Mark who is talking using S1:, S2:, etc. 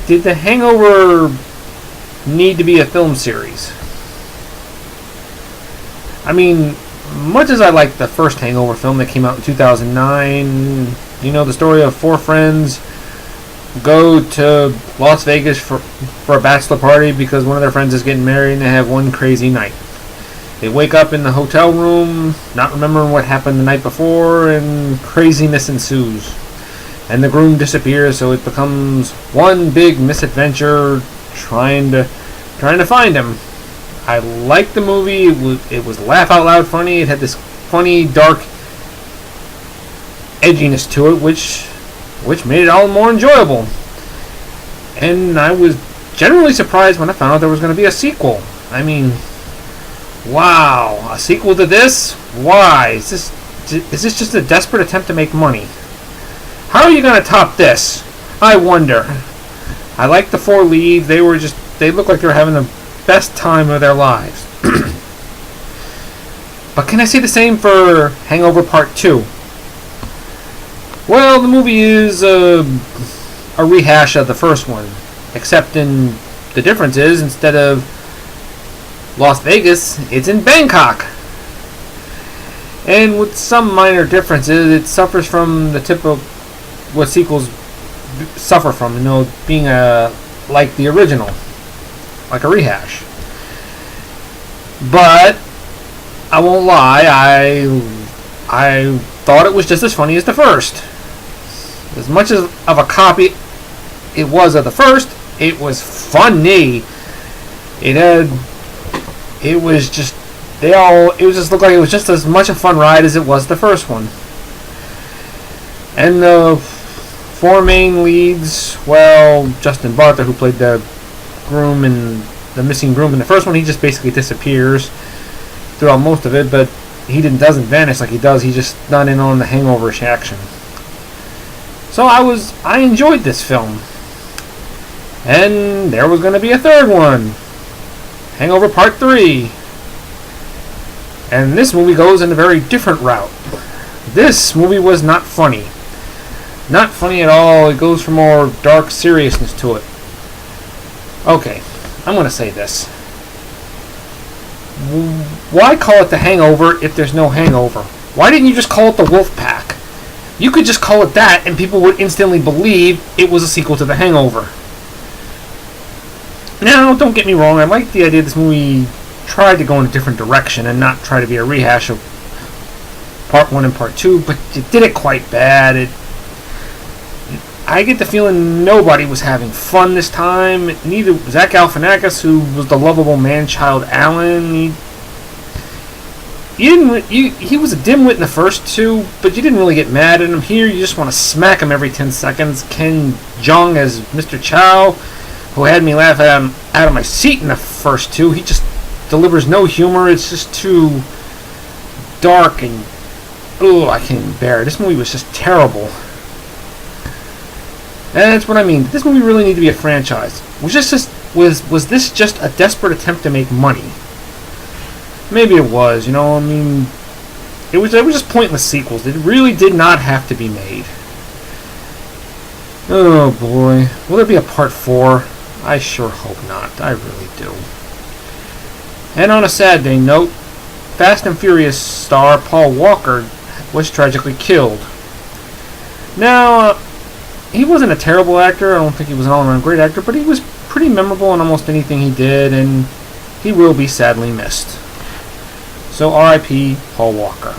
S1: did The Hangover need to be a film series? I mean, much as I like the first Hangover film that came out in 2009, you know, the story of four friends go to Las Vegas for a bachelor party because one of their friends is getting married and they have one crazy night. They wake up in the hotel room, not remembering what happened the night before, and craziness ensues. And the groom disappears, so it becomes one big misadventure trying to find him. I liked the movie. It was laugh out loud funny. It had this funny, dark edginess to it, which made it all more enjoyable. And I was generally surprised when I found out there was going to be a sequel. I mean, wow, a sequel to this? Why? Is this just a desperate attempt to make money? How are you going to top this? I wonder. I like the four leads. They looked like they were having the best time of their lives. But can I say the same for Hangover Part 2? Well, the movie is a rehash of the first one, except the difference is instead of Las Vegas, it's in Bangkok. And with some minor differences, it suffers from the tip of what sequels suffer from, you know, being like the original, like a rehash. But I won't lie, I thought it was just as funny as the first. As much as of a copy it was of the first, it was funny. It just looked like it was just as much a fun ride as it was the first one. And the four main leads, well, Justin Bartha, who played the missing groom in the first one, he just basically disappears throughout most of it, but he doesn't vanish like he does. He's just not in on the hangover-ish action. So I enjoyed this film. And there was going to be a third one, Hangover Part 3. And this movie goes in a very different route. This movie was not funny. Not funny at all. It goes for more dark seriousness to it. Okay, I'm going to say this. Why call it The Hangover if there's no hangover? Why didn't you just call it The Wolf Pack? You could just call it that and people would instantly believe it was a sequel to The Hangover. Now, don't get me wrong, I like the idea this movie tried to go in a different direction and not try to be a rehash of Part 1 and Part 2, but it did it quite bad. I get the feeling nobody was having fun this time. Neither Zach Galifianakis, who was the lovable man-child Alan, he was a dimwit in the first two, but you didn't really get mad at him. Here, you just want to smack him every 10 seconds. Ken Jeong as Mr. Chow, who had me laugh out of my seat in the first two. He just delivers no humor. It's just too dark and I can't even bear it. This movie was just terrible. And that's what I mean. This movie really needed to be a franchise. Was this just a desperate attempt to make money? Maybe it was, you know. I mean, it was just pointless sequels. It really did not have to be made. Oh boy, will there be a Part 4? I sure hope not. I really do. And on a sad day note, Fast and Furious star Paul Walker was tragically killed. Now, he wasn't a terrible actor. I don't think he was an all-around great actor, but he was pretty memorable in almost anything he did, and he will be sadly missed. So R.I.P. Paul Walker.